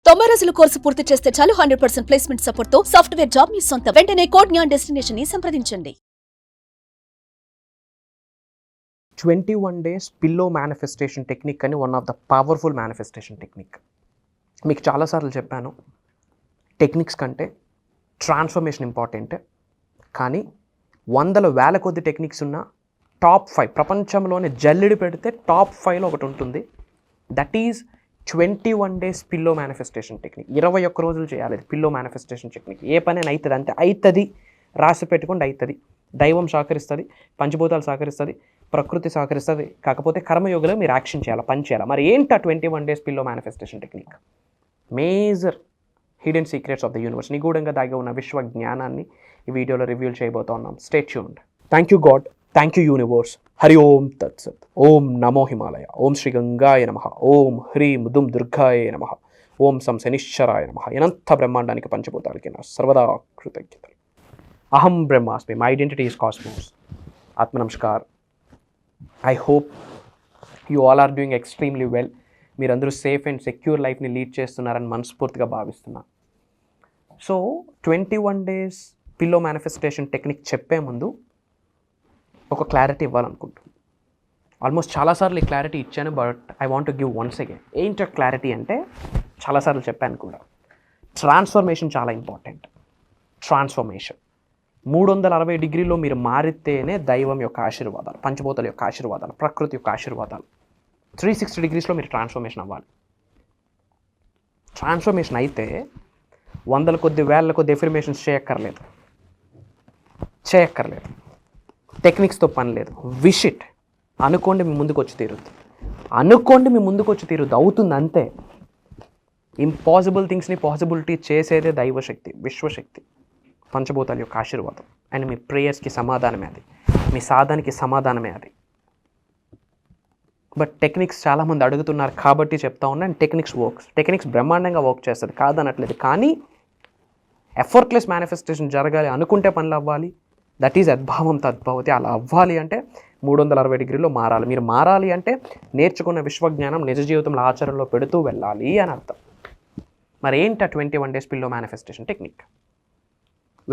90 రోజుల కోర్సు పూర్తి చేస్తే చాలు 100% ప్లేస్మెంట్ సపోర్ట్ తో సాఫ్ట్వేర్ జాబ్ మీ సొంతం. వెంటనే కోడ్ జ్ఞాన్ డెస్టినేషన్ ని సంప్రదించండి. 21 days పిల్లో మేనిఫెస్టేషన్ టెక్నిక్ అని one of the powerful manifestation technique. మీకు చాలాసార్లు చెప్పాను, టెక్నిక్స్ కంటే ట్రాన్స్ఫర్మేషన్ ఇంపార్టెంట్. కానీ వందల వేల కొద్ది టెక్నిక్స్ ఉన్న టాప్ 5 ప్రపంచంలోనే జల్లెడి పెడితే టాప్ 5లో ఒకటి ఉంటుంది. That is 21 days pillow manifestation technique. 21 రోజులు చేయాలి పిల్లో మేనిఫెస్టేషన్ టెక్నిక్. ఏ పనైనా అవుతుంది, అంతే అవుతుంది, రాసి పెట్టుకుంటే అవుతుంది. దైవం సహకరిస్తుంది, పంచభూతాలు సహకరిస్తుంది, ప్రకృతి సహకరిస్తుంది. కాకపోతే కర్మయోగంలో మీరు యాక్షన్ చేయాలి, పని చేయాలి. మరి ఏంటా 21 days pillow manifestation technique? Major hidden secrets of the universe, నిగూఢంగా దాగి ఉన్న విశ్వ జ్ఞానాన్ని ఈ వీడియోలో రివ్యూ చేయబోతున్నాం. Stay tuned. Thank you God, thank you universe. Hari ఓం తత్సత్. ఓం నమో హిమాలయ. ఓం శ్రీ గంగాయ నమః. ఓం హ్రీం దుం దుర్గాయ నమః. ఓం సం శనిశ్చరాయ నమః. అనంత బ్రహ్మాండానికి పంచభూతాలకి నా సర్వదా కృతజ్ఞతలు. అహం బ్రహ్మాస్మి. My identity is cosmos. ఆత్మ నమస్కార్. I hope you all are doing extremely well. మీరందరూ సేఫ్ అండ్ సెక్యూర్ లైఫ్ని లీడ్ చేస్తున్నారని మనస్ఫూర్తిగా భావిస్తున్నా. So 21 days pillow manifestation technique చెప్పే ముందు ఒక క్లారిటీ ఇవ్వాలనుకుంటున్నాను. ఆల్మోస్ట్ చాలాసార్లు ఈ క్లారిటీ ఇచ్చాను, but I want to give once again. ఏంటో క్లారిటీ అంటే చాలాసార్లు చెప్పాను కూడా, ట్రాన్స్ఫర్మేషన్ చాలా ఇంపార్టెంట్. ట్రాన్స్ఫర్మేషన్ 360 degrees మీరు మారితేనే దైవం యొక్క ఆశీర్వాదాలు, పంచభూతాల యొక్క ఆశీర్వాదాలు, ప్రకృతి యొక్క ఆశీర్వాదాలు. 360 degrees మీరు ట్రాన్స్ఫర్మేషన్ అవ్వాలి. ట్రాన్స్ఫర్మేషన్ అయితే వందల కొద్ది వేల కొద్ది ఎఫర్మేషన్స్ చేయక్కర్లేదు. టెక్నిక్స్తో పని లేదు. Wish it. అనుకోండి, మీ ముందుకు వచ్చి తీరుద్ది. అవుతుంది అంతే. ఇంపాసిబుల్ థింగ్స్ని పాసిబిలిటీ చేసేదే దైవశక్తి, విశ్వశక్తి, పంచభూతాల యొక్క ఆశీర్వాదం. అండ్ మీ ప్రేయర్స్కి సమాధానమే అది, మీ సాధనకి సమాధానమే అది. బట్ టెక్నిక్స్ చాలామంది అడుగుతున్నారు కాబట్టి చెప్తా ఉన్నా. అండ్ టెక్నిక్స్ బ్రహ్మాండంగా వర్క్ చేస్తుంది, కాదనట్లేదు. కానీ ఎఫర్ట్లెస్ మేనిఫెస్టేషన్ జరగాలి అనుకుంటే పనులు అవ్వాలి. దట్ ఈజ్ అద్భావం తద్భవతి. అలా అవ్వాలి అంటే 360 degrees మారాలి. మీరు మారాలి అంటే నేర్చుకున్న విశ్వజ్ఞానం నిజ జీవితంలో ఆచరణలో పెడుతూ వెళ్ళాలి అని అర్థం. మరి ఏంటా 21 days pillow manifestation technique?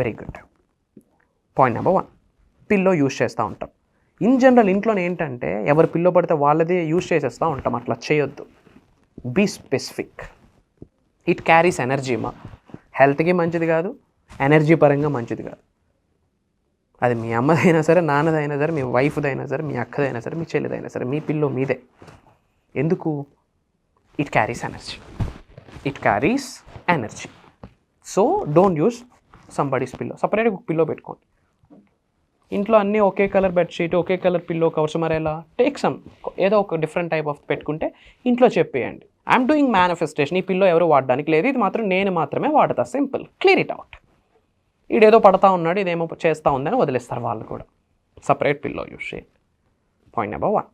Very good. Point number 1, pillow use చేస్తూ ఉంటాం. ఇన్ జనరల్ ఇంట్లోనే ఏంటంటే ఎవరు పిల్లో పడితే వాళ్ళదే యూజ్ చేసేస్తూ ఉంటాం. అట్లా చేయొద్దు. Be specific. It carries energy. హెల్త్కి మంచిది కాదు, ఎనర్జీ పరంగా మంచిది కాదు. అది మీ అమ్మదైనా సరే, నాన్నదైనా సరే, మీ వైఫ్దైనా సరే, మీ అక్కదైనా సరే, మీ చెల్లిదైనా సరే, మీ పిల్లో మీదే. ఎందుకు? It carries energy. So don't use somebody's pillow. సపరేట్గా పిల్లో పెట్టుకోండి. ఇంట్లో అన్నీ ఒకే కలర్ బెడ్షీట్, ఒకే కలర్ పిల్లో కవర్స్ మరేలా? టేక్ సమ్, ఏదో ఒక డిఫరెంట్ టైప్ ఆఫ్ పెట్టుకుంటే ఇంట్లో చెప్పేయండి, ఐఎమ్ డూయింగ్ మేనిఫెస్టేషన్, ఈ పిల్లో ఎవరు వాడడానికి లేదు, ఇది మాత్రం నేను మాత్రమే వాడతా. సింపుల్. Clear it out. ఈడేదో పడతా ఉన్నాడు, ఇదేమో చేస్తూ ఉందని వదిలేస్తారు వాళ్ళు కూడా. సపరేట్ పిల్లో యూస్ చేయండి. Point number 1.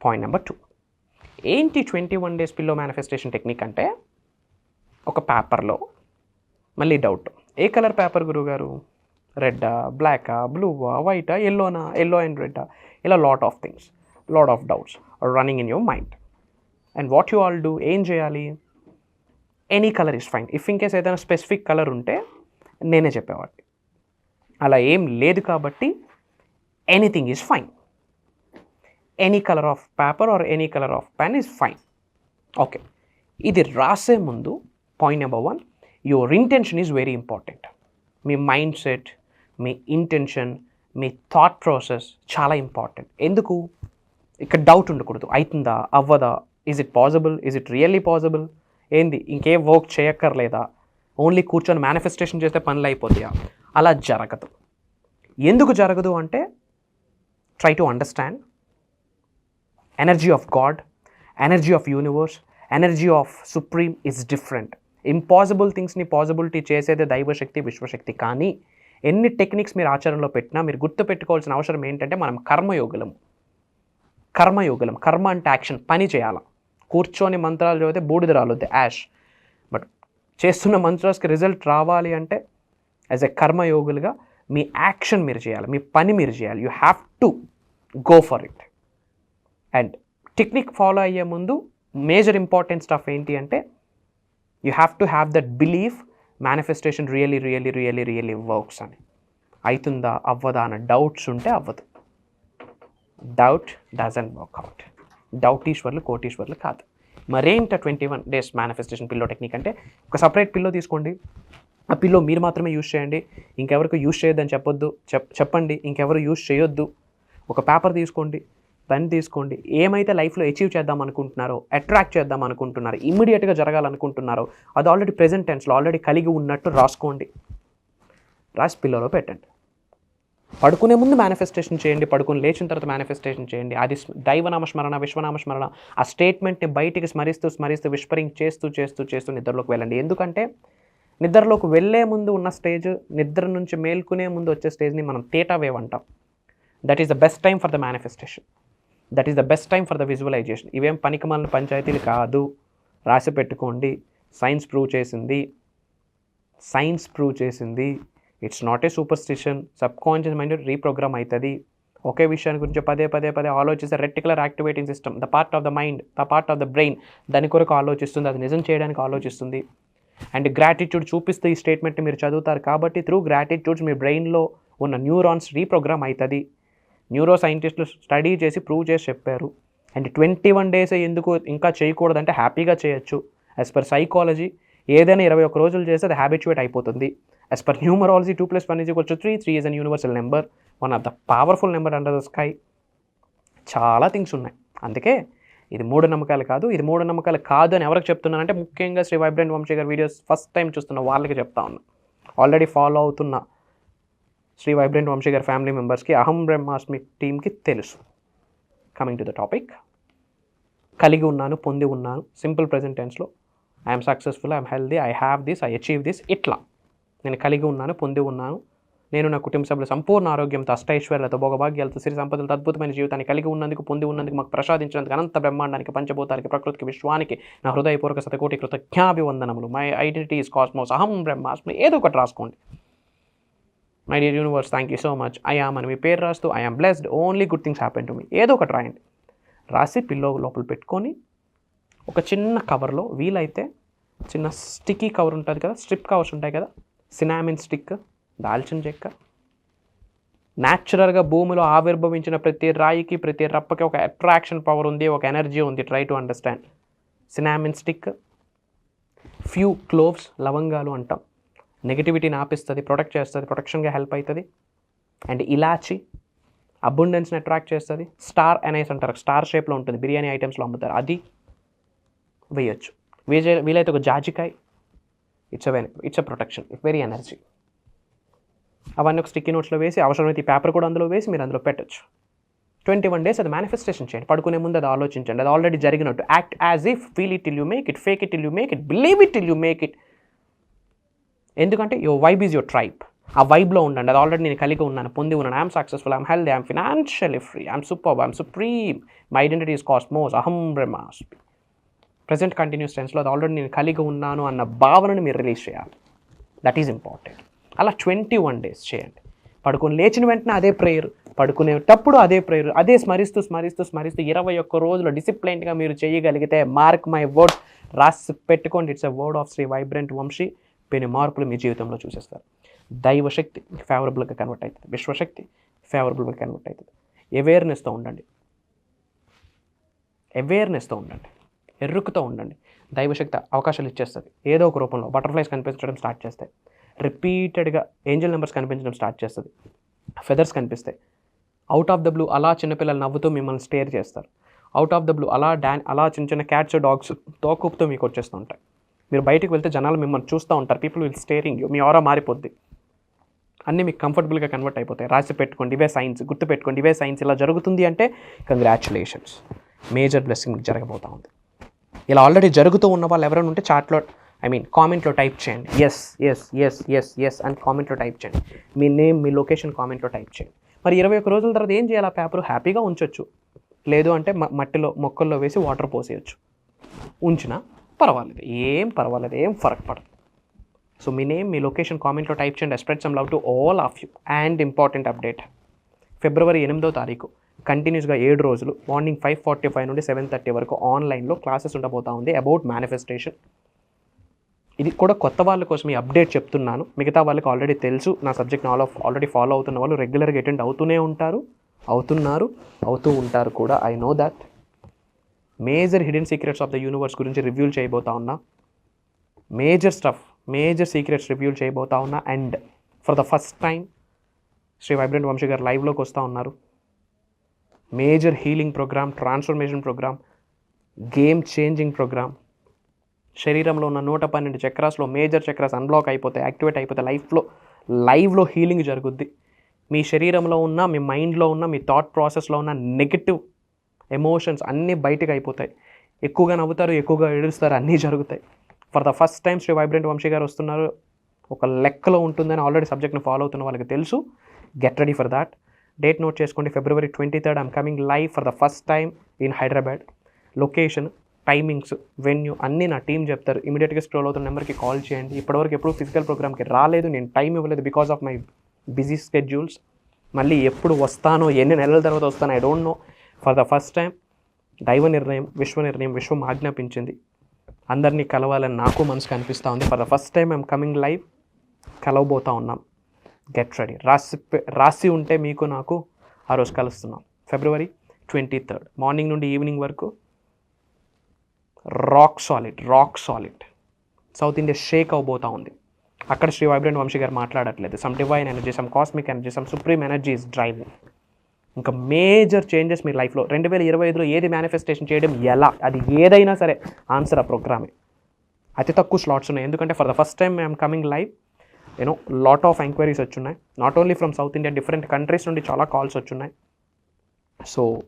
పాయింట్ నెంబర్ 2, ఏంటి 21 days పిల్లో మేనిఫెస్టేషన్ టెక్నిక్ అంటే, ఒక పేపర్లో, మళ్ళీ డౌట్, ఏ కలర్ పేపర్ గురువుగారు? రెడ్డా, బ్లాకా, బ్లూవా, వైటా, ఎల్లో అండ్ రెడ్డా? ఇలా lot of things, lot of doubts running in your mind. And what you all do, ఏం చేయాలి? Any colour is fine. If in case ఏదైనా specific colour ఉంటే నేనే చెప్పేవాడిని. అలా ఏం లేదు కాబట్టి anything is fine. Any colour of paper or any colour of pen is fine. Okay, ఇది రాసే ముందు point number 1, your intention is very important. మీ మైండ్ సెట్, మీ ఇంటెన్షన్, మీ థాట్ ప్రాసెస్ చాలా ఇంపార్టెంట్. ఎందుకు? ఇక్కడ డౌట్ ఉండకూడదు. అవుతుందా, అవ్వదా, is it possible, is it really possible, ఏంది ఇంకే వర్క్ చేయక్కర్లేదా, ఓన్లీ కూర్చొని మేనిఫెస్టేషన్ చేస్తే పనులు అయిపోతాయా? అలా జరగదు. ఎందుకు జరగదు అంటే, try to understand energy of God, energy of universe, energy of supreme is different. Impossible థింగ్స్ని పాసిబిలిటీ చేసేదే దైవశక్తి, విశ్వశక్తి. కానీ ఎన్ని టెక్నిక్స్ మీరు ఆచరణలో పెట్టినా మీరు గుర్తుపెట్టుకోవాల్సిన అవసరం ఏంటంటే, మనం కర్మ అంటే యాక్షన్, పని చేయాలి. కూర్చొని మంత్రాలు చదివితే బూడిద రాలొద్దు, యాష్. బట్ చేస్తున్న మంత్రాస్కి రిజల్ట్ రావాలి అంటే యాజ్ ఎ కర్మయోగులుగా మీ యాక్షన్ మీరు చేయాలి, మీ పని మీరు చేయాలి. You have to go for it. And technique follow అయ్యే ముందు మేజర్ ఇంపార్టెంట్ స్టఫ్ ఏంటి అంటే, you have to have that belief manifestation really works అని. అవుతుందా అవ్వదా అన్న డౌట్స్ ఉంటే అవ్వదు. Doubt doesn't work out. డౌటీశ్వర్లు కోటీశ్వర్లు కాదు. మరేంట 21 days మేనిఫెస్టేషన్ పిల్లో టెక్నిక్ అంటే ఒక సపరేట్ పిల్లో తీసుకోండి. ఆ పిల్లో మీరు మాత్రమే యూజ్ చేయండి, ఇంకెవరికి యూజ్ చేయొద్దని చెప్పొద్దు. చెప్పండి ఇంకెవరు యూజ్ చేయొద్దు. ఒక పేపర్ తీసుకోండి, పెన్ తీసుకోండి. ఏమైతే లైఫ్లో అచీవ్ చేద్దాం అనుకుంటున్నారో, అట్రాక్ట్ చేద్దాం అనుకుంటున్నారో, ఇమ్మీడియట్గా జరగాలనుకుంటున్నారో అది ఆల్రెడీ ప్రెజెంట్ టెన్స్లో ఆల్రెడీ కలిగి ఉన్నట్టు రాసుకోండి. రాసి పిల్లలో పెట్టండి. పడుకునే ముందు మేనిఫెస్టేషన్ చేయండి, పడుకుని లేచిన తర్వాత మేనిఫెస్టేషన్ చేయండి. అది దైవనామస్మరణ, విశ్వనామస్మరణ, ఆ స్టేట్మెంట్ని బయటికి స్మరిస్తూ విస్పరింగ్ చేస్తూ నిద్రలోకి వెళ్ళండి. ఎందుకంటే నిద్రలోకి వెళ్ళే ముందు ఉన్న స్టేజ్, నిద్ర నుంచి మేల్కునే ముందు వచ్చే స్టేజ్ని మనం థీటా వేవ్ అంటాం. That is the best time for the manifestation. That is the best time for the visualization. ఇవేం పనికిమాలిన పంచాయతీలు కాదు, రాసి పెట్టుకోండి. సైన్స్ ప్రూవ్ చేసింది. It's not a superstition. Subconscious mind reprogram అవుతుంది. ఒకే విషయాన్ని గురించి పదే ఆలోచిస్తే reticular activating system, the part of the mind, the part of the brain దాని కొరకు ఆలోచిస్తుంది, అది నిజం చేయడానికి ఆలోచిస్తుంది. అండ్ గ్రాటిట్యూడ్ చూపిస్తూ ఈ స్టేట్మెంట్ని మీరు చదువుతారు కాబట్టి త్రూ గ్రాటిట్యూడ్స్ మీ బ్రెయిన్లో ఉన్న న్యూరాన్స్ రీప్రోగ్రామ్ అవుతుంది. న్యూరో సైంటిస్టులు స్టడీ చేసి ప్రూవ్ చేసి చెప్పారు. అండ్ 21 days ఎందుకు ఇంకా చేయకూడదంటే హ్యాపీగా చేయొచ్చు. యాజ్ పర్ సైకాలజీ ఏదైనా 21 రోజులు చేస్తే అది హ్యాబిచువేట్ అయిపోతుంది. As per numerology 2 + 1 = 3. 3 is an universal number, one of the powerful number under the sky. చాలా థింగ్స్ ఉన్నాయి. అందుకే ఇది మూఢనమ్మకాలు కాదు. ఇది మూఢనమ్మకాలు కాదు అని ఎవరికి చెప్తున్నానంటే ముఖ్యంగా శ్రీ వైబ్రెంట్ వంశీ గారి వీడియోస్ ఫస్ట్ టైం చూస్తున్న వాళ్ళకి చెప్తా ఉన్నా. ఆల్రెడీ ఫాలో అవుతున్న శ్రీ వైబ్రెంట్ వంశీ గారి ఫ్యామిలీ మెంబర్స్కి, అహం బ్రహ్మాస్మి టీమ్కి తెలుసు. కమింగ్ టు ద టాపిక్, కలిగి ఉన్నాను, పొంది ఉన్నాను. సింపుల్ ప్రెజెంట్ టెన్స్లో I'm successful, I'm healthy, I have this, I achieve this. ఇట్లా నేను కలిగి ఉన్నాను, పొంది ఉన్నాను. నేను నా కుటుంబ సభ్యుల సంపూర్ణ ఆరోగ్యంతో, అష్టైశ్వర్యాలతో, భోగభాగ్యాలతో, సిరి సంపదలతో అద్భుతమైన జీవితాన్ని కలిగి ఉన్నందుకు, పొంది ఉన్నందుకు, మాకు ప్రసాదించినందుకు అనంత బ్రహ్మాండానికి, పంచభూతానికి, ప్రకృతికి, విశ్వానికి నా హృదయపూర్వక శతకోటి కృతజ్ఞాభివందనములు. మై ఐడెంటిటీ ఈజ్ కాస్మోస్, అహం బ్రహ్మాస్మి. ఏదో ఒకటి రాసుకోండి. My dear universe, thank you so much. I am అని మీ పేరు రాస్తూ I am blessed, only good things happen to me. ఏదో ఒకటి రాయండి. రాసి పిల్లో లోపల పెట్టుకొని ఒక చిన్న కవర్లో, వీలైతే చిన్న స్టిక్కీ కవర్ ఉంటుంది కదా, స్ట్రిప్ కవర్స్ ఉంటాయి కదా, సినామిన్ స్టిక్, దాల్చిన చెక్క, న్యాచురల్గా భూమిలో ఆవిర్భవించిన ప్రతి రాయికి, ప్రతి రప్పకి ఒక అట్రాక్షన్ పవర్ ఉంది, ఒక ఎనర్జీ ఉంది. Try to understand. Cinnamon stick, few cloves, లవంగాలు అంటాం, నెగిటివిటీని ఆపిస్తుంది, ప్రొటెక్ట్ చేస్తుంది, ప్రొటెక్షన్గా హెల్ప్ అవుతుంది. అండ్ ఇలాచి అబుండెన్స్ని అట్రాక్ట్ చేస్తుంది. స్టార్ అనేసి అంటారు, స్టార్ షేప్లో ఉంటుంది, బిర్యానీ ఐటమ్స్లో అమ్ముతారు, అది వేయచ్చు. వీలైతే ఒక జాజికాయ, it's a protection, very energy. అవన్నీ ఒక స్టిక్కీ నోట్స్లో వేసి, అవసరమైతే ఈ పేపర్ కూడా అందులో వేసి మీరు అందులో పెట్టచ్చు. 21 days అది మేనిఫెస్టేషన్ చేయండి. పడుకునే ముందు అది ఆలోచించండి, అది ఆల్రెడీ జరిగినట్టు. Act as if, feel it till you make it, fake it till you make it, believe it till you make it. ఎందుకంటే your vibe is your tribe. ఆ వైబ్లో ఉండండి. అది ఆల్రెడీ నేను కలిగి ఉన్నాను, పొంది ఉన్నాను. I'm successful, I'm healthy, I'm financially free, I'm super, I'm supreme, my identity is cosmos, అహం బ్రహ్మాస్మి. ప్రెజెంట్ కంటిన్యూస్ టెన్స్లో అది ఆల్రెడీ నేను కలిగి ఉన్నాను అన్న భావనను మీరు రిలీజ్ చేయాలి. That is important. అలా 21 days చేయండి. పడుకొని లేచిన వెంటనే అదే ప్రేయర్, పడుకునేటప్పుడు అదే ప్రేయర్, అదే స్మరిస్తూ 21 రోజులు డిసిప్లైన్గా మీరు చేయగలిగితే, మార్క్ మై వర్డ్, రాసి పెట్టుకోండి, it's a word of Shri vibrant Vamsi. పెను మార్పులు మీ జీవితంలో చూసేస్తారు. దైవశక్తి ఫేవరబుల్గా కన్వర్ట్ అవుతుంది, విశ్వశక్తి ఫేవరబుల్గా కన్వర్ట్ అవుతుంది. అవేర్నెస్తో ఉండండి, ఎరుకుతో ఉండండి. దైవశక్తి అవకాశాలు ఇచ్చేస్తుంది ఏదో ఒక రూపంలో. బటర్ఫ్లైస్ కనిపించడం స్టార్ట్ చేస్తాయి, రిపీటెడ్గా ఏంజల్ నెంబర్స్ కనిపించడం స్టార్ట్ చేస్తుంది, ఫెదర్స్ కనిపిస్తాయి. అవుట్ ఆఫ్ ద బ్లూ అలా చిన్నపిల్లలు నవ్వుతూ మిమ్మల్ని స్టేర్ చేస్తారు. అవుట్ ఆఫ్ ద బ్లూ అలా చిన్న క్యాట్స్, డాగ్స్ తోకూపుతూ మీకు వచ్చేస్తూ ఉంటాయి. మీరు బయటికి వెళ్తే జనాలు మిమ్మల్ని చూస్తూ ఉంటారు, పీపుల్ విల్ స్టేరింగ్ యూ. మీ ఆరా మారిపోద్ది, అన్నీ మీకు కంఫర్టబుల్గా కన్వర్ట్ అయిపోతాయి. రాసి పెట్టుకోండి, ఇవే సైన్స్, గుర్తుపెట్టుకోండి, ఇవే సైన్స్. ఇలా జరుగుతుంది అంటే కంగ్రాచులేషన్స్, మేజర్ బ్లెస్సింగ్ మీకు జరగబోతూ ఉంది. ఇలా ఆల్రెడీ జరుగుతూ ఉన్న వాళ్ళు ఎవరైనా ఉంటే చాట్లో, కామెంట్లో టైప్ చేయండి. ఎస్ అని కామెంట్లో టైప్ చేయండి. మీ నేమ్, మీ లొకేషన్ కామెంట్లో టైప్ చేయండి. మరి 21 రోజుల తర్వాత ఏం చేయాలి? ఆ పేపర్ హ్యాపీగా ఉంచవచ్చు, లేదు అంటే మట్టిలో, మొక్కల్లో వేసి వాటర్ పోసేయచ్చు. ఉంచినా పర్వాలేదు, ఏం ఫరక్ పడదు. సో మీ నేమ్, మీ లొకేషన్ కామెంట్లో టైప్ చేయండి. Spread some love to all of you. And important update, February 8వ తారీఖు కంటిన్యూస్గా 7 రోజులు మార్నింగ్ 5:45 నుండి 7:30 వరకు ఆన్లైన్లో క్లాసెస్ ఉండబోతా ఉంది అబౌట్ మేనిఫెస్టేషన్. ఇది కూడా కొత్త వాళ్ళ కోసం ఈ అప్డేట్ చెప్తున్నాను. మిగతా వాళ్ళకి ఆల్రెడీ తెలుసు. నా సబ్జెక్ట్ని ఆల్రెడీ ఫాలో అవుతున్న వాళ్ళు రెగ్యులర్గా అటెండ్ అవుతూ ఉంటారు కూడా. I know that. Major hidden secrets of the universe గురించి రివ్యూలు చేయబోతా ఉన్నా. మేజర్ సీక్రెట్స్ రివ్యూలు చేయబోతా ఉన్నా. And for the first time Shri vibrant Vamsi గారు లైవ్లోకి వస్తూ ఉన్నారు. Major healing program, transformation program, game changing program. శరీరంలో ఉన్న 112 చక్రాస్లో మేజర్ చక్రాస్ అన్బ్లాక్ అయిపోతాయి, యాక్టివేట్ అయిపోతాయి. లైవ్లో హీలింగ్ జరుగుద్ది. మీ శరీరంలో ఉన్న, మీ మైండ్లో ఉన్న, మీ థాట్ ప్రాసెస్లో ఉన్న నెగటివ్ ఎమోషన్స్ అన్నీ బయటకు అయిపోతాయి. ఎక్కువగా నవ్వుతారు, ఎక్కువగా ఏడుస్తారు, అన్నీ జరుగుతాయి. For the first time Shri vibrant Vamsi గారు వస్తున్నారు. ఒక లెక్కలో ఉంటుందని ఆల్రెడీ సబ్జెక్ట్ని ఫాలో అవుతున్న వాళ్ళకి తెలుసు. Get ready for that. Date note చేసుకోండి. February 23rd I'm coming live for the first time in Hyderabad. Location, timings, venue అన్నీ నా టీం చెప్తారు. ఇమీడియట్గా స్క్రోల్ అవుతున్న నెంబర్కి కాల్ చేయండి. ఇప్పటివరకు ఎప్పుడు ఫిజికల్ ప్రోగ్రామ్కి రాలేదు, నేను టైం ఇవ్వలేదు because of my busy schedules. మళ్ళీ ఎప్పుడు వస్తానో, ఎన్ని నెలల తర్వాత వస్తానో I don't know. For the first time దైవ నిర్ణయం, విశ్వం ఆజ్ఞాపించింది. అందరినీ కలవాలని నాకు మనసుకు అనిపిస్తూ ఉంది. For the first time I'm coming live. కలవబోతూ ఉన్నాం. Get ready. రాసి ఉంటే మీకు నాకు ఆ రోజు కలుస్తున్నాం. February 23rd మార్నింగ్ నుండి ఈవినింగ్ వరకు rock solid south India shake అవబోతూ ఉంది. అక్కడ శ్రీ వైబ్రెంట్ వంశీ గారు మాట్లాడట్లేదు. Some divine energy, some cosmic energy, some supreme energy is driving. ఇంకా మేజర్ చేంజెస్ మీ లైఫ్లో 2025లో ఏది మేనిఫెస్టేషన్ చేయడం ఎలా, అది ఏదైనా సరే ఆన్సర్ ఆ ప్రోగ్రామే. అతి తక్కువ స్లాట్స్ ఉన్నాయి. ఎందుకంటే for the first time I'm coming live. Lot of enquiries వచ్చున్నాయి. Not only from south India, different countries నుండి చాలా కాల్స్ వచ్చున్నాయి. సో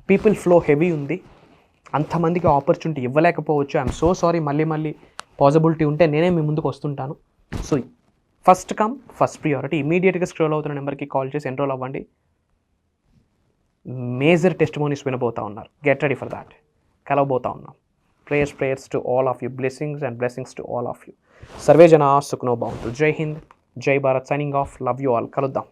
పీపుల్ ఫ్లో హెవీ ఉంది. అంతమందికి ఆపర్చునిటీ ఇవ్వలేకపోవచ్చు. I'm so sorry. మళ్ళీ పాసిబిలిటీ ఉంటే నేనే మీ ముందుకు వస్తుంటాను. So first come first priority. ఇమీడియట్గా స్క్రోల్ అవుతున్న నెంబర్కి కాల్ చేసి ఎన్రోల్ అవ్వండి. మేజర్ టెస్టిమోనీస్ వినబోతా ఉన్నారు. Get ready for that. కలవబోతా ఉన్నాం. Prayers to all of you. Blessings to all of you. సర్వే జనా సుఖనో భవంతు. జై హింద్, జై Bharat. Signing off. Love you all. కలుద్దాం.